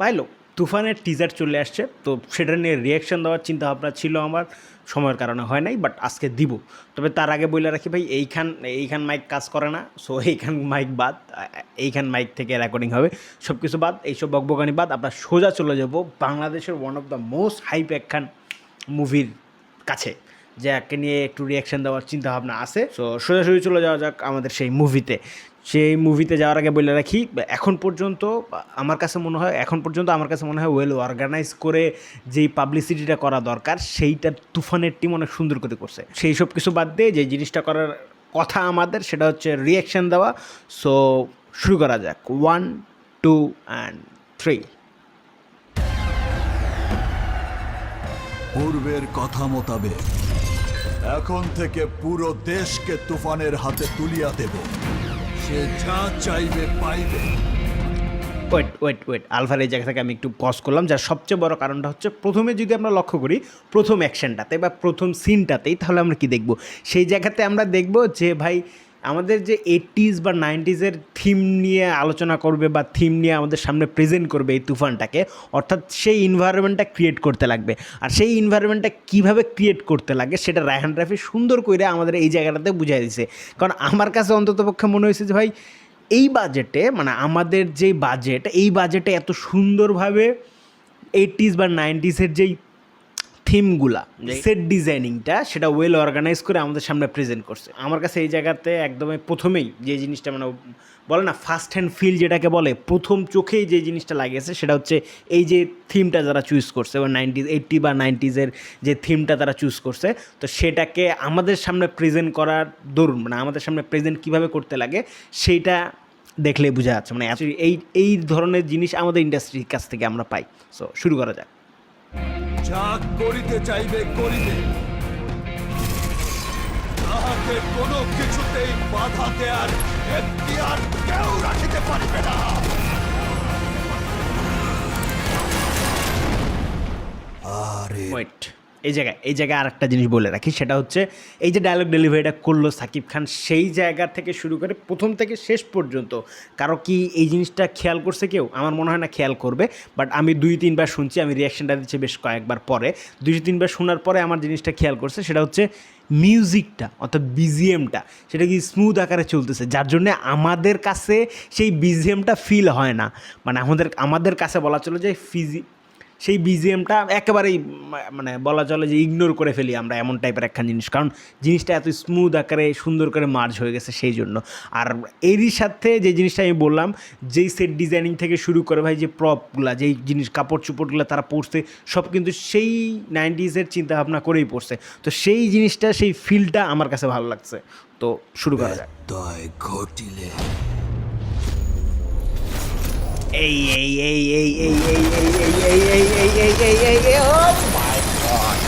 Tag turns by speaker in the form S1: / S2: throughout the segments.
S1: ভাই লোক তুফানের টিজার চলে আসছে, তো সেটা নিয়ে রিয়াকশন দেওয়ার চিন্তা ভাবনা ছিল আমার, সময়ের কারণে হয় নাই, বাট আজকে দিব। তবে তার আগে বলে রাখি ভাই, এইখান মাইক কাজ করে না, সো এইখান মাইক বাদ, এইখান মাইক থেকে রেকর্ডিং হবে, সব কিছু বাদ, এইসব বকবকানি বাদ, আমরা সোজা চলে যাব বাংলাদেশের one of the most hype একখান মুভির কাছে, যাকে নিয়ে একটু রিয়াকশান দেওয়ার চিন্তা ভাবনা আছে। সো সোজাসুজি চলে যাওয়া যাক আমাদের সেই মুভিতে। সেই মুভিতে যাওয়ার আগে বলে রাখি, এখন পর্যন্ত আমার কাছে মনে হয় ওয়েল অর্গানাইজ করে যেই পাবলিসিটিটা করা দরকার সেইটা তুফানের টিম অনেক সুন্দর করে করছে। সেই সব কিছু বাদ দিয়ে যে জিনিসটা করার কথা আমাদের, সেটা হচ্ছে রিয়াকশান দেওয়া। সো শুরু করা যাক, 1 2 and 3।
S2: পূর্বের কথা মোতাবেক এখন থেকে পুরো দেশকে তুফানের হাতে তুলিয়া দেব। সে যা চাইবে পাইবে।
S1: ওয়েট আলফার এই জায়গা থেকে আমি একটু পজ করলাম, যার সবচেয়ে বড় কারণটা হচ্ছে, প্রথমে যদি আমরা লক্ষ্য করি প্রথম অ্যাকশনটাতে বা প্রথম সিনটাতেই, তাহলে আমরা কি দেখব? সেই জায়গাতে আমরা দেখব যে ভাই আমাদের যে 80s বা 90s থিম নিয়ে আলোচনা করবে বা থিম নিয়ে আমাদের সামনে প্রেজেন্ট করবে এই তুফানটাকে, অর্থাৎ সেই ইনভায়রনমেন্টটা ক্রিয়েট করতে লাগবে। আর সেই ইনভায়রনমেন্টটা কীভাবে ক্রিয়েট করতে লাগে সেটা রায়হান রাফি সুন্দর করে আমাদের এই জায়গাটাতে বুঝাই দিছে। কারণ আমার কাছে অন্ততপক্ষে মনে হয়েছে যে ভাই এই বাজেটে, মানে আমাদের যেই বাজেট, এই বাজেটে এত সুন্দরভাবে 80s বা 90s যেই থিমগুলা, সেট ডিজাইনিংটা, সেটা ওয়েল অর্গানাইজ করে আমাদের সামনে প্রেজেন্ট করছে। আমার কাছে এই জায়গাতে একদমই প্রথমেই যে জিনিসটা, মানে বলে না ফার্স্ট হ্যান্ড ফিল যেটাকে বলে, প্রথম চোখেই যে জিনিসটা লাগিয়েছে সেটা হচ্ছে এই যে থিমটা যারা চুজ করছে, বা 80 বা 90s যে থিমটা তারা চুজ করছে, তো সেটাকে আমাদের সামনে প্রেজেন্ট করার দরুন, মানে আমাদের সামনে প্রেজেন্ট কীভাবে করতে লাগে সেইটা দেখলেই বোঝা যাচ্ছে। মানে এই ধরনের জিনিস আমাদের ইন্ডাস্ট্রির কাছ থেকে আমরা পাই। সো শুরু করা যাক।
S2: যা করিতে চাইবে করিবে, তাহাকে কোনো কিছুতেই বাধা দেয়ার এখতিয়ার কেউ রাখিতে পারিবে না। আরে
S1: ওয়েট, এই জায়গায় আর একটা জিনিস বলে রাখি, সেটা হচ্ছে এই যে ডায়লগ ডেলিভারিটা করলো সাকিব খান, সেই জায়গা থেকে শুরু করে প্রথম থেকে শেষ পর্যন্ত কারো কি এই জিনিসটা খেয়াল করছে কেউ? আমার মনে হয় না খেয়াল করবে, বাট আমি 2-3 বার শুনছি, আমি রিয়াকশানটা দিচ্ছি বেশ কয়েকবার পরে, 2-3 বার শোনার পরে আমার জিনিসটা খেয়াল করছে, সেটা হচ্ছে মিউজিকটা, অর্থাৎ বিজিএমটা, সেটা কি স্মুথ আকারে চলতেছে, যার জন্যে আমাদের কাছে সেই বিজিএমটা ফিল হয় না। মানে আমাদের কাছে বলা চলে যে সেই বিজিএমটা একেবারেই, মানে বলা চলে যে ইগনোর করে ফেলি আমরা, এমন টাইপের একখান জিনিস, কারণ জিনিসটা এত স্মুথ আকারে সুন্দর করে মার্জ হয়ে গেছে সেই জন্য। আর এরই সাথে যে জিনিসটা আমি বললাম, যেই সেট ডিজাইনিং থেকে শুরু করে ভাই যে প্রপগুলা, যেই জিনিস কাপড় চোপড়গুলো তারা পরছে, সব কিন্তু সেই 90s চিন্তাভাবনা করেই পড়ছে। তো সেই জিনিসটা, সেই ফিলটা আমার কাছে ভালো লাগছে। তো শুরু করা যায়।
S2: ঘটিলে
S1: এই এই এই এই এই এই এই এই এই এই এই এই এই এই ও মাই গড!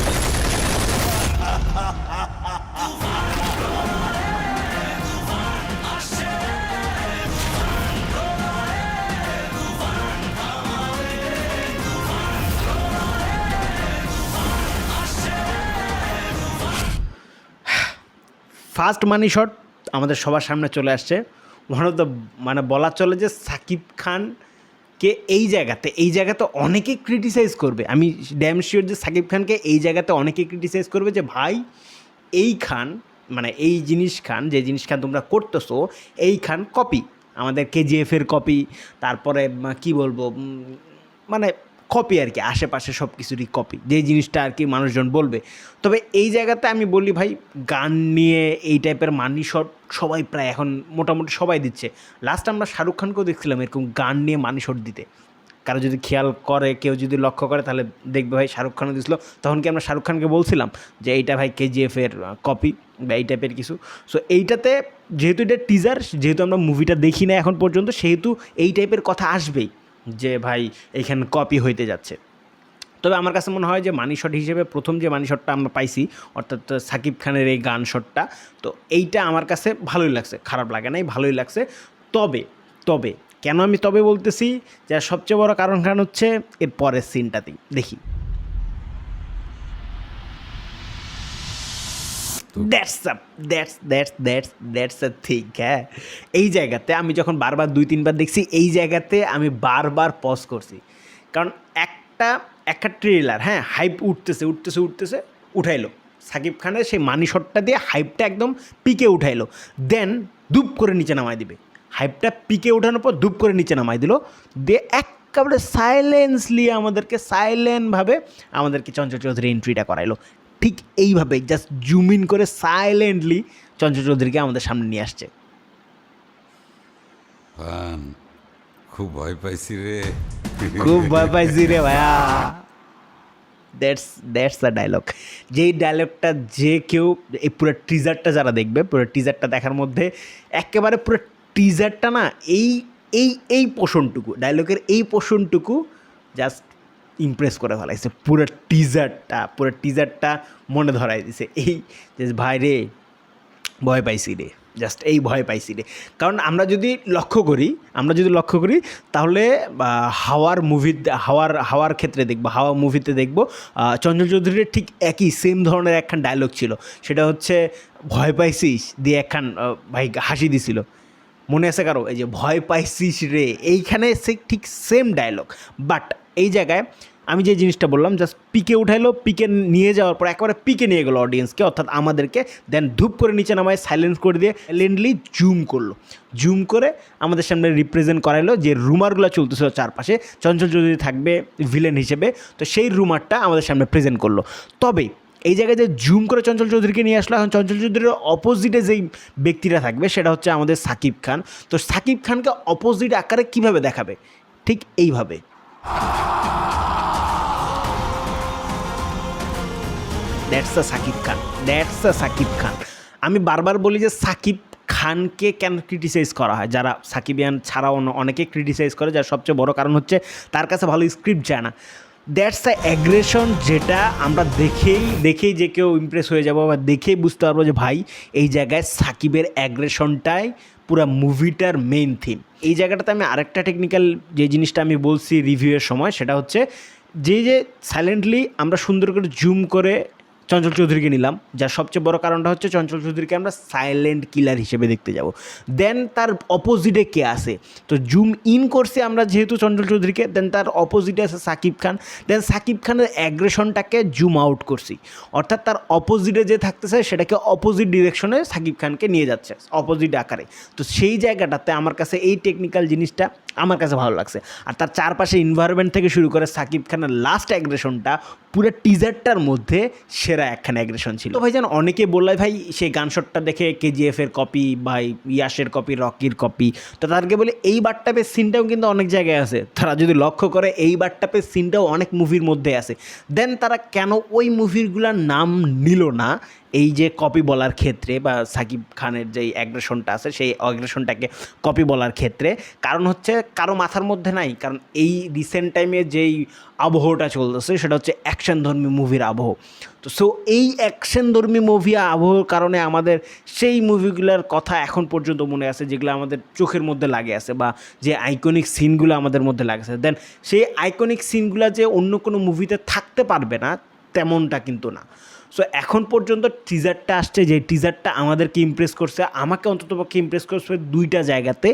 S1: ফার্স্ট মানি শট আমাদের সবার সামনে চলে আসছে। ওয়ান অফ দ্য, মানে বলা চলে যে সাকিব খানকে এই জায়গাতে অনেকেই ক্রিটিসাইজ করবে। আমি ড্যাম শিওর যে সাকিব খানকে এই জায়গাতে অনেকেই ক্রিটিসাইজ করবে যে ভাই এই খান, মানে এই জিনিস খান, যে জিনিস খান তোমরা করতেছো, এই খান কপি, আমাদের কেজিএফের কপি, তারপরে কি বলবো, মানে কপি আর কি, আশেপাশে সব কিছুরই কপি, যে জিনিসটা আর কি মানুষজন বলবে। তবে এই জায়গাতে আমি বলি ভাই, গান নিয়ে এই টাইপের মানি শট সবাই প্রায় এখন মোটামুটি সবাই দিচ্ছে। লাস্ট আমরা শাহরুখ খানকেও দেখছিলাম এরকম গান নিয়ে মানি শট দিতে। কারো যদি খেয়াল করে, কেউ যদি লক্ষ্য করে, তাহলে দেখবে ভাই শাহরুখ খানও দিছিল। তখন কি আমরা শাহরুখ খানকে বলছিলাম যে এইটা ভাই কেজিএফের কপি বা এই টাইপের কিছু? সো এইটাতে যেহেতু এটা টিজার, যেহেতু আমরা মুভিটা দেখি না এখন পর্যন্ত, সেহেতু এই টাইপের কথা আসবেই যে ভাই এইখানে কপি হইতে যাচ্ছে। তবে আমার কাছে মনে হয় যে মানি শট হিসেবে প্রথম যে মানি শটটা আমরা পাইছি, অর্থাৎ সাকিব খানের এই গান শটটা, তো এইটা আমার কাছে ভালোই লাগছে, খারাপ লাগে নাই, ভালোই লাগছে। তবে তবে কেন আমি তবে বলতেছি, যার সবচেয়ে বড় কারণ হচ্ছে এর পরের সিনটাতেই দেখি। That's a thing. হ্যাঁ, এই জায়গাতে আমি যখন বারবার 2-3 বার দেখছি, এই জায়গাতে আমি বারবার পজ করছি, কারণ একটা ট্রেলার, হ্যাঁ, হাইপ উঠতেছে উঠাইলো সাকিব খানের সেই মানি শটটা দিয়ে হাইপটা একদম পিকে উঠাইলো, দেন দুপ করে নিচে নামাই দিবে। হাইপটা পিকে উঠানোর পর দুপ করে নিচে নামাই দিল, দিয়ে একেবারে সাইলেন্টভাবে আমাদেরকে চঞ্চল চৌধুরী এন্ট্রিটা করাইলো। ঠিক এইভাবে জাস্ট জুম ইন করে সাইলেন্টলি চঞ্চল চৌধুরীকে আমাদের সামনে নিয়ে আসছে।
S3: খুব ভয় পাইছি রে
S1: ভাইয়া। That's the dialogue. যেই ডায়লগটা যে কেউ এই পুরো টিজারটা যারা দেখবে, পুরো টিজারটা দেখার মধ্যে একেবারে পুরো টিজারটা না, এই পোর্শনটুকু ডায়লগের এই পোর্শনটুকু জাস্ট ইমপ্রেস করে ফেলাইছে। পুরো টিজারটা মনে ধরাই দিছে এই যে ভাই রে ভয় পাইছি রে, জাস্ট এই ভয় পাইছি রে। কারণ আমরা যদি লক্ষ্য করি তাহলে হাওয়ার ক্ষেত্রে দেখবো, হাওয়া মুভিতে দেখবো চঞ্চল চৌধুরীর ঠিক একই সেম ধরনের একখান ডায়লগ ছিল। সেটা হচ্ছে ভয় পাইছিস দিয়ে একখান ভাই হাসি দিছিল, মনে আছে কারো? এই যে ভয় পাইছিস রে, এইখানে সে ঠিক সেম ডায়লগ। বাট এই জায়গায় আমি যে জিনিসটা বললাম, জাস্ট পিকে উঠাইলো, পিকে নিয়ে যাওয়ার পর একেবারে পিকে নিয়ে গেলো অডিয়েন্সকে, অর্থাৎ আমাদেরকে, দেন ধূপ করে নিচে নামায় সাইলেন্স করে দিয়ে সাইলেন্টলি জুম করে আমাদের সামনে রিপ্রেজেন্ট করাইলো যে রুমারগুলো চলতেছিল চারপাশে, চঞ্চল চৌধুরী থাকবে ভিলেন হিসেবে, তো সেই রুমারটা আমাদের সামনে প্রেজেন্ট করলো। তবে এই জায়গায় যে জুম করে চঞ্চল চৌধুরীকে নিয়ে আসলো, এখন চঞ্চল চৌধুরীর অপোজিটে যেই ব্যক্তিরা থাকবে সেটা হচ্ছে আমাদের সাকিব খান। তো সাকিব খানকে অপোজিট আকারে কীভাবে দেখাবে? ঠিক এইভাবে। That's the Shakib Khan. আমি বারবার বলি যে সাকিব খানকে কেন ক্রিটিসাইজ করা হয়, যারা সাকিবিয়ান ছাড়াও অনেকে ক্রিটিসাইজ করে, যার সবচেয়ে বড় কারণ হচ্ছে তার কাছে ভালো স্ক্রিপ্ট যায় না। দ্যাটস দ্য অ্যাগ্রেশন, যেটা আমরা দেখেই যে কেউ ইমপ্রেস হয়ে যাবো বা দেখেই বুঝতে পারবো যে ভাই এই জায়গায় সাকিবের অ্যাগ্রেশনটাই পুরো মুভিটার মেইন থিম। এই জায়গাটাতে আমি আরেকটা টেকনিক্যাল যে জিনিসটা আমি বলছি রিভিউয়ের সময়, সেটা হচ্ছে যে সাইলেন্টলি আমরা সুন্দর করে জুম করে চঞ্চল চৌধুরীকে নিলাম, যার সবচেয়ে বড় কারণটা হচ্ছে চঞ্চল চৌধুরীকে আমরা সাইলেন্ট কিলার হিসেবে দেখতে যাব। দেন তার অপোজিটে কে আসে, তো জুম ইন করছে আমরা যেহেতু চঞ্চল চৌধুরীকে, দেন তার অপোজিটে আছে সাকিব খান, দেন সাকিব খানের অ্যাগ্রেশনটাকে জুম আউট করছি, অর্থাৎ তার অপোজিটে যে থাকতেছে সেটাকে অপোজিট ডিরেকশনে সাকিব খানকে নিয়ে যাচ্ছে অপোজিট আকারে। তো সেই জায়গাটাতে আমার কাছে এই টেকনিক্যাল জিনিসটা আমার কাছে ভালো লাগছে। আর তার চারপাশে এনভায়রনমেন্ট থেকে শুরু করে সাকিব খানের লাস্ট অ্যাগ্রেশনটা পুরো টিজারটার মধ্যে সেরা একখানে অ্যাগ্রেশন ছিল। তো ভাইজান অনেকে বললে ভাই সেই গান শটটা দেখে কেজিএফের কপি, ভাই ইয়াশের কপি, রকির কপি, তো তাদেরকে বলে এই বাট্টাপের সিনটাও কিন্তু অনেক জায়গায় আছে। তারা যদি লক্ষ্য করে এই বাট্টাপের সিনটাও অনেক মুভির মধ্যে আছে, দেন তারা কেন ওই মুভিরগুলোর নাম নিল না এই যে কপি বলার ক্ষেত্রে, বা সাকিব খানের যেই অ্যাগ্রেশনটা আছে সেই অ্যাগ্রেশনটাকে কপি বলার ক্ষেত্রে? কারণ হচ্ছে কারো মাথার মধ্যে নাই, কারণ এই রিসেন্ট টাইমে যেই আবহটা চলতেছে সেটা হচ্ছে অ্যাকশনধর্মী মুভির আবহ। তো সো এই অ্যাকশনধর্মী মুভি আবহর কারণে আমাদের সেই মুভিগুলোর কথা এখন পর্যন্ত মনে আছে, যেগুলো আমাদের চোখের মধ্যে লাগে আছে, বা যে আইকনিক সিনগুলো আমাদের মধ্যে লাগছে। দেন সেই আইকনিক সিনগুলো যে অন্য কোনো মুভিতে থাকতে পারবে না তেমনটা কিন্তু না। সো এখন পর্যন্ত টিজারটা আসছে, যে টিজারটা আমাদেরকে ইমপ্রেস করছে, আমাকে অন্ততপক্ষে ইমপ্রেস করছে দুইটা জায়গাতে।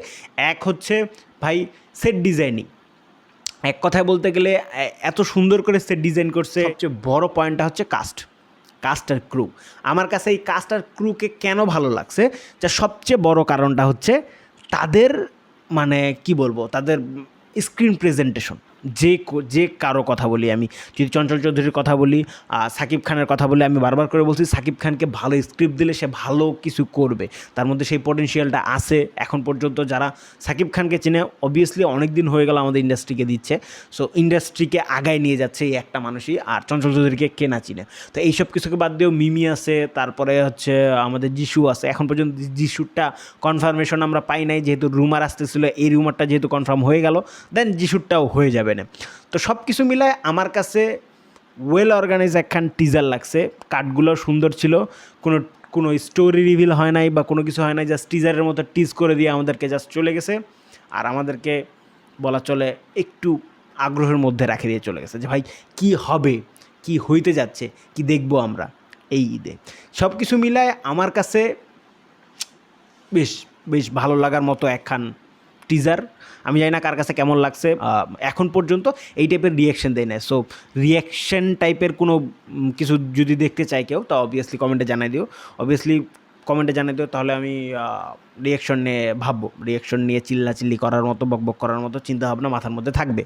S1: এক হচ্ছে ভাই সেট ডিজাইনিং, এক কথায় বলতে গেলে এত সুন্দর করে সেট ডিজাইন করছে। সবচেয়ে বড় পয়েন্টটা হচ্ছে কাস্ট আর ক্রু। আমার কাছে এই কাস্ট আর ক্রুকে কেন ভালো লাগছে, যা সবচেয়ে বড় কারণটা হচ্ছে তাদের মানে কি বলবো, তাদের স্ক্রিন প্রেজেন্টেশন। যে কারো কথা বলি, আমি যদি চঞ্চল চৌধুরীর কথা বলি, সাকিব খানের কথা বলি, আমি বারবার করে বলছি সাকিব খানকে ভালো স্ক্রিপ্ট দিলে সে ভালো কিছু করবে, তার মধ্যে সেই পটেনশিয়ালটা আছে। এখন পর্যন্ত যারা সাকিব খানকে চিনে, অবভিয়াসলি অনেক দিন হয়ে গেল আমাদের ইন্ডাস্ট্রিকে দিচ্ছে, সো ইন্ডাস্ট্রিকে আগায় নিয়ে যাচ্ছে এই একটা মানুষই। আর চঞ্চল চৌধুরীকে কে না চিনে? তো এইসব কিছুকে বাদ দিয়েও মিমি আছে, তারপরে হচ্ছে আমাদের যিশু আছে। এখন পর্যন্ত যিশুরটা কনফার্মেশন আমরা পাই নাই, যেহেতু রুমার আসতেছিল, এই রুমারটা যেহেতু কনফার্ম হয়ে গেল, দেন যিশুরটাও হয়ে যাবে না। তো সব কিছু মিলায় আমার কাছে ওয়েল অর্গানাইজ একখান টিজার লাগছে। কাটগুলো সুন্দর ছিল, কোনো স্টোরি রিভিল হয় নাই বা কোনো কিছু হয় নাই, জাস্ট টিজারের মতো টিজ করে দিয়ে আমাদেরকে জাস্ট চলে গেছে। আর আমাদেরকে বলা চলে একটু আগ্রহের মধ্যে রেখে দিয়ে চলে গেছে যে ভাই কি হবে, কি হইতে যাচ্ছে, কি দেখবো আমরা এই ঈদে। সব কিছু মিলায় আমার কাছে বেশ ভালো লাগার মতো একখান টিজার, আমি জানি না কার কাছে কেমন লাগছে। এখন পর্যন্ত এই টাইপের রিয়াকশন দেয় না। সো রিয়াকশন টাইপের কোনো কিছু যদি দেখতে চাই কেউ, তা অবভিয়াসলি কমেন্টে জানাই দিও। অবভিয়াসলি কমেন্টে জানিয়ে দিও, তাহলে আমি রিয়াকশন নিয়ে ভাববো, রিয়াকশন নিয়ে চিল্লাচিল্লি করার মতো, বকবক করার মতো চিন্তাভাবনা মাথার মধ্যে থাকবে।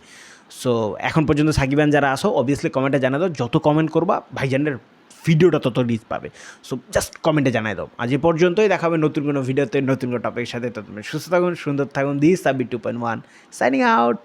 S1: সো এখন পর্যন্ত সাকিবান যারা আসো, অবভিয়াসলি কমেন্টে জানিয়ে দাও। যত কমেন্ট করবা ভাইজানের ভিডিওটা তত রিচ পাবে। সো জাস্ট কমেন্টে জানাই দাও। আজ এ পর্যন্তই, দেখাবে নতুন কোনো ভিডিওতে নতুন কোনো টপিকের সাথে। ততক্ষণ সুস্থ থাকুন, সুন্দর থাকুন। দিস সাবি 2.1 সাইনিং আউট।